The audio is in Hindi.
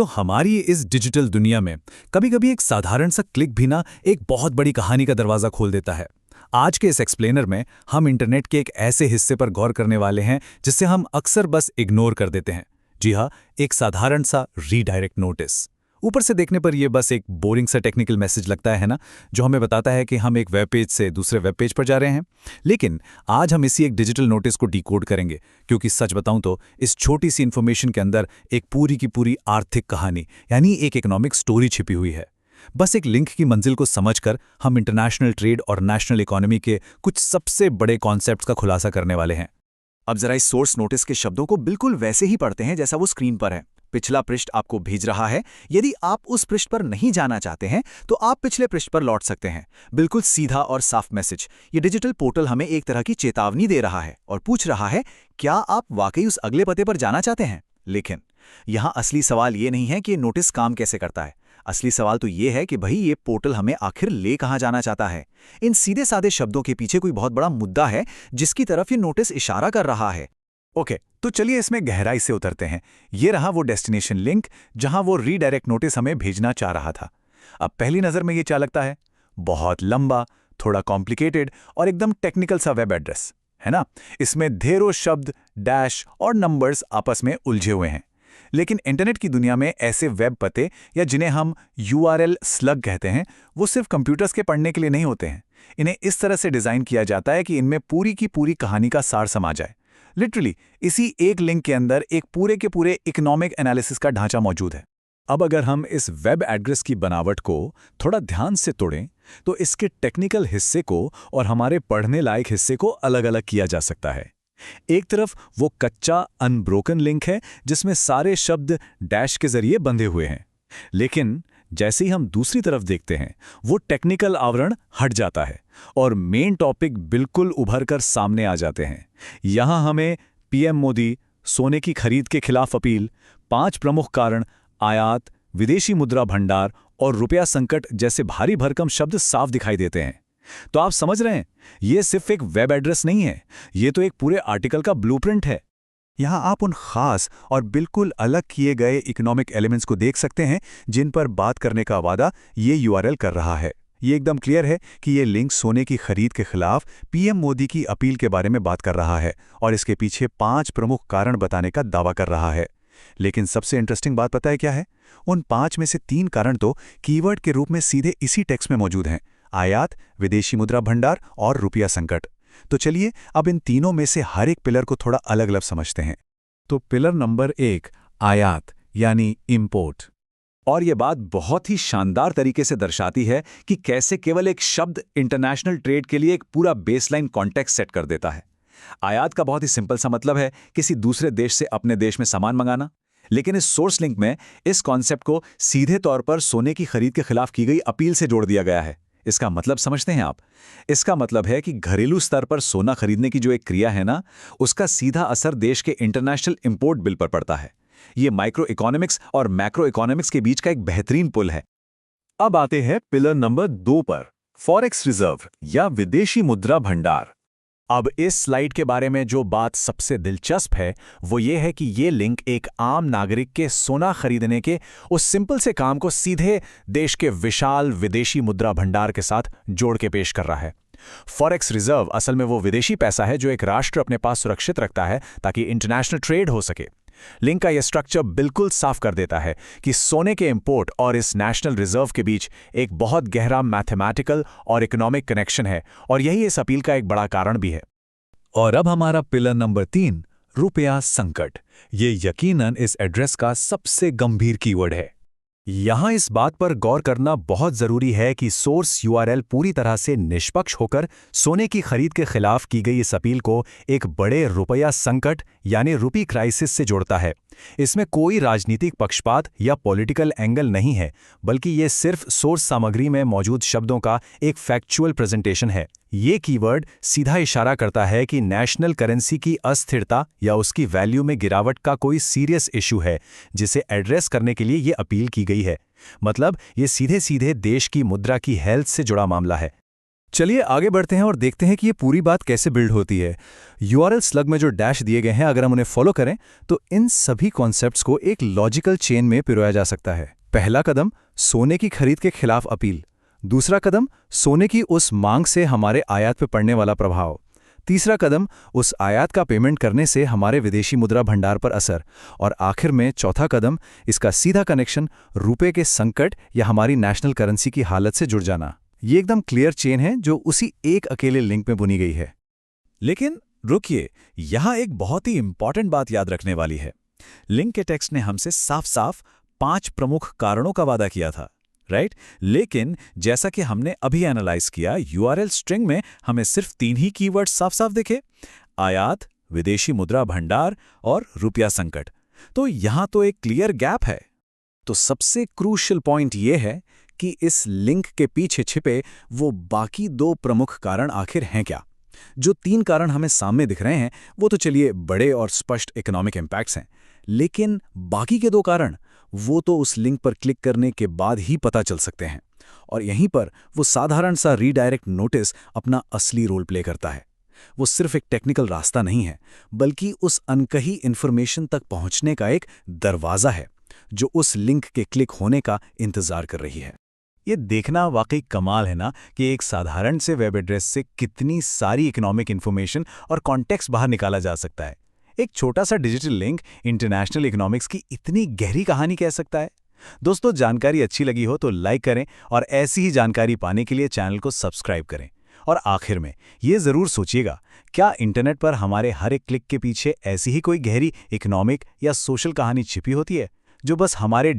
तो हमारी इस डिजिटल दुनिया में कभी-कभी एक साधारण सा क्लिक भी ना एक बहुत बड़ी कहानी का दरवाजा खोल देता है। आज के इस एक्सप्लेनर में हम इंटरनेट के एक ऐसे हिस्से पर गौर करने वाले हैं जिसे हम अक्सर बस इग्नोर कर देते हैं। जी हाँ, एक साधारण सा रीडायरेक्ट नोटिस। ऊपर से देखने पर यह बस एक बोरिंग सा टेक्निकल मैसेज लगता है ना, जो हमें बताता है कि हम एक वेब पेज से दूसरे वेब पेज पर जा रहे हैं। लेकिन आज हम इसी एक डिजिटल नोटिस को डिकोड करेंगे, क्योंकि सच बताऊं तो इस छोटी सी इन्फॉर्मेशन के अंदर एक पूरी की पूरी आर्थिक कहानी यानी एक इकोनॉमिक स्टोरी छिपी हुई है। बस एक लिंक की मंजिल को समझकर हम इंटरनेशनल ट्रेड और नेशनल इकोनॉमी के कुछ सबसे बड़े कॉन्सेप्ट्स का खुलासा करने वाले हैं। अब जरा इस सोर्स नोटिस के शब्दों को बिल्कुल वैसे ही पढ़ते हैं जैसा वो स्क्रीन पर है। पिछला पृष्ठ आपको भेज रहा है। यदि आप उस पृष्ठ पर नहीं जाना चाहते हैं तो आप पिछले पृष्ठ पर लौट सकते हैं। बिल्कुल सीधा और साफ मैसेज। ये डिजिटल पोर्टल हमें एक तरह की चेतावनी दे रहा है और पूछ रहा है, क्या आप वाकई उस अगले पते पर जाना चाहते हैं? लेकिन यहाँ असली सवाल ये नहीं है कि नोटिस काम कैसे करता है। असली सवाल तो ये है कि भाई ये पोर्टल हमें आखिर ले कहाँ जाना चाहता है। इन सीधे साधे शब्दों के पीछे कोई बहुत बड़ा मुद्दा है जिसकी तरफ ये नोटिस इशारा कर रहा है। ओके, तो चलिए इसमें गहराई से उतरते हैं। ये रहा वो डेस्टिनेशन लिंक जहां वो रीडायरेक्ट नोटिस हमें भेजना चाह रहा था। अब पहली नज़र में ये क्या लगता है? बहुत लंबा, थोड़ा कॉम्प्लिकेटेड और एकदम टेक्निकल सा वेब एड्रेस, है ना? इसमें ढेरों शब्द, डैश और नंबर्स आपस में उलझे हुए हैं। लेकिन इंटरनेट की दुनिया में ऐसे वेब पते या जिन्हें हम URL स्लग कहते हैं, वो सिर्फ कंप्यूटर्स के पढ़ने के लिए नहीं होते हैं। इन्हें इस तरह से डिज़ाइन किया जाता है कि इनमें पूरी की पूरी कहानी का सार समा जाए। लिटरली इसी एक लिंक के अंदर एक पूरे के पूरे इकोनॉमिक एनालिसिस का ढांचा मौजूद है। अब अगर हम इस वेब एड्रेस की बनावट को थोड़ा ध्यान से तोड़ें तो इसके टेक्निकल हिस्से को और हमारे पढ़ने लायक हिस्से को अलग-अलग किया जा सकता है। एक तरफ वो कच्चा अनब्रोकन लिंक है जिसमें सारे शब्द डैश के जरिए बंधे हुए हैं। लेकिन जैसे ही हम दूसरी तरफ देखते हैं, वो टेक्निकल आवरण हट जाता है और मेन टॉपिक बिल्कुल उभर कर सामने आ जाते हैं। यहाँ हमें PM मोदी, सोने की खरीद के खिलाफ अपील, 5 प्रमुख कारण, आयात, विदेशी मुद्रा भंडार और रुपया संकट जैसे भारी भरकम शब्द साफ दिखाई देते हैं। तो आप समझ रहे हैं, ये सिर्फ एक वेब एड्रेस नहीं है, ये तो एक पूरे आर्टिकल का ब्लूप्रिंट है। यहाँ आप उन खास और बिल्कुल अलग किए गए इकोनॉमिक एलिमेंट्स को देख सकते हैं जिन पर बात करने का वादा ये URL कर रहा है। ये एकदम क्लियर है कि ये लिंक सोने की खरीद के खिलाफ PM मोदी की अपील के बारे में बात कर रहा है और इसके पीछे 5 प्रमुख कारण बताने का दावा कर रहा है। लेकिन सबसे इंटरेस्टिंग बात पता है क्या है? उन 5 में से 3 कारण तो कीवर्ड के रूप में सीधे इसी टेक्स्ट में मौजूद हैं: आयात, विदेशी मुद्रा भंडार और रुपया संकट। तो चलिए अब इन तीनों में से हर एक पिलर को थोड़ा अलग अलग समझते हैं। तो पिलर नंबर 1, आयात यानी इंपोर्ट। और ये बात बहुत ही शानदार तरीके से दर्शाती है कि कैसे केवल एक शब्द इंटरनेशनल ट्रेड के लिए एक पूरा बेसलाइन कॉन्टेक्स्ट सेट कर देता है। आयात का बहुत ही सिंपल सा मतलब है किसी दूसरे देश से अपने देश में सामान मंगाना। लेकिन इस सोर्स लिंक में इस कॉन्सेप्ट को सीधे तौर पर सोने की खरीद के खिलाफ की गई अपील से जोड़ दिया गया है। इसका मतलब समझते हैं आप? इसका मतलब है कि घरेलू स्तर पर सोना खरीदने की जो एक क्रिया है ना, उसका सीधा असर देश के इंटरनेशनल इंपोर्ट बिल पर पड़ता है। ये माइक्रो इकोनॉमिक्स और मैक्रो इकोनॉमिक्स के बीच का एक बेहतरीन पुल है। अब आते हैं पिलर नंबर 2 पर, फॉरेक्स रिजर्व या विदेशी मुद्रा भंडार। अब इस स्लाइड के बारे में जो बात सबसे दिलचस्प है वो ये है कि ये लिंक एक आम नागरिक के सोना खरीदने के उस सिंपल से काम को सीधे देश के विशाल विदेशी मुद्रा भंडार के साथ जोड़ के पेश कर रहा है। फॉरेक्स रिजर्व असल में वो विदेशी पैसा है जो एक राष्ट्र अपने पास सुरक्षित रखता है ताकि इंटरनेशनल ट्रेड हो सके। लिंक का यह स्ट्रक्चर बिल्कुल साफ कर देता है कि सोने के इंपोर्ट और इस नेशनल रिजर्व के बीच एक बहुत गहरा मैथमेटिकल और इकोनॉमिक कनेक्शन है और यही इस अपील का एक बड़ा कारण भी है। और अब हमारा पिलर नंबर 3, रुपया संकट। ये यकीनन इस एड्रेस का सबसे गंभीर कीवर्ड है। यहाँ इस बात पर गौर करना बहुत जरूरी है कि सोर्स URL पूरी तरह से निष्पक्ष होकर सोने की खरीद के खिलाफ की गई इस अपील को एक बड़े रुपया संकट यानी रूपी क्राइसिस से जोड़ता है। इसमें कोई राजनीतिक पक्षपात या पॉलिटिकल एंगल नहीं है, बल्कि ये सिर्फ सोर्स सामग्री में मौजूद शब्दों का एक फैक्चुअल प्रेजेंटेशन है। ये कीवर्ड सीधा इशारा करता है कि नेशनल करेंसी की अस्थिरता या उसकी वैल्यू में गिरावट का कोई सीरियस इशू है जिसे एड्रेस करने के लिए ये अपील की गई है। मतलब ये सीधे सीधे देश की मुद्रा की हेल्थ से जुड़ा मामला है। चलिए आगे बढ़ते हैं और देखते हैं कि ये पूरी बात कैसे बिल्ड होती है। URL स्लग में जो डैश दिए गए हैं, अगर हम उन्हें फॉलो करें तो इन सभी कॉन्सेप्ट्स को एक लॉजिकल चेन में पिरोया जा सकता है। पहला कदम, सोने की खरीद के खिलाफ अपील। दूसरा कदम, सोने की उस मांग से हमारे आयात पर पड़ने वाला प्रभाव। तीसरा कदम, उस आयात का पेमेंट करने से हमारे विदेशी मुद्रा भंडार पर असर। और आखिर में चौथा कदम, इसका सीधा कनेक्शन रुपए के संकट या हमारी नेशनल करेंसी की हालत से जुड़ जाना। ये एकदम क्लियर चेन है जो उसी एक अकेले लिंक में बुनी गई है। लेकिन रुकिए, यहाँ एक बहुत ही इंपॉर्टेंट बात याद रखने वाली है। लिंक के टेक्स्ट ने हमसे साफ साफ 5 प्रमुख कारणों का वादा किया था, राइट? लेकिन जैसा कि हमने अभी एनालाइज किया, URL स्ट्रिंग में हमें सिर्फ 3 ही कीवर्ड्स साफ साफ दिखे: आयात, विदेशी मुद्रा भंडार और रुपया संकट। तो यहाँ तो एक क्लियर गैप है। तो सबसे क्रूशियल पॉइंट ये है कि इस लिंक के पीछे छिपे वो बाकी 2 प्रमुख कारण आखिर हैं क्या? जो 3 कारण हमें सामने दिख रहे हैं वो तो चलिए बड़े और स्पष्ट इकोनॉमिक इम्पैक्ट्स हैं, लेकिन बाकी के 2 कारण वो तो उस लिंक पर क्लिक करने के बाद ही पता चल सकते हैं। और यहीं पर वो साधारण सा रीडायरेक्ट नोटिस अपना असली रोल प्ले करता है। वो सिर्फ एक टेक्निकल रास्ता नहीं है, बल्कि उस अनकही इन्फॉर्मेशन तक पहुंचने का एक दरवाजा है जो उस लिंक के क्लिक होने का इंतजार कर रही है। ये देखना वाकई कमाल है ना कि एक साधारण से वेब एड्रेस से कितनी सारी इकोनॉमिक इन्फॉर्मेशन और कॉन्टेक्स्ट बाहर निकाला जा सकता है। एक छोटा सा डिजिटल लिंक इंटरनेशनल इकोनॉमिक्स की इतनी गहरी कहानी कह सकता है। दोस्तों, जानकारी अच्छी लगी हो तो लाइक करें और ऐसी ही जानकारी पाने के लिए चैनल को सब्सक्राइब करें। और आखिर में ये जरूर सोचिएगा, क्या इंटरनेट पर हमारे हर एक क्लिक के पीछे ऐसी ही कोई गहरी इकोनॉमिक या सोशल कहानी छिपी होती है जो बस हमारे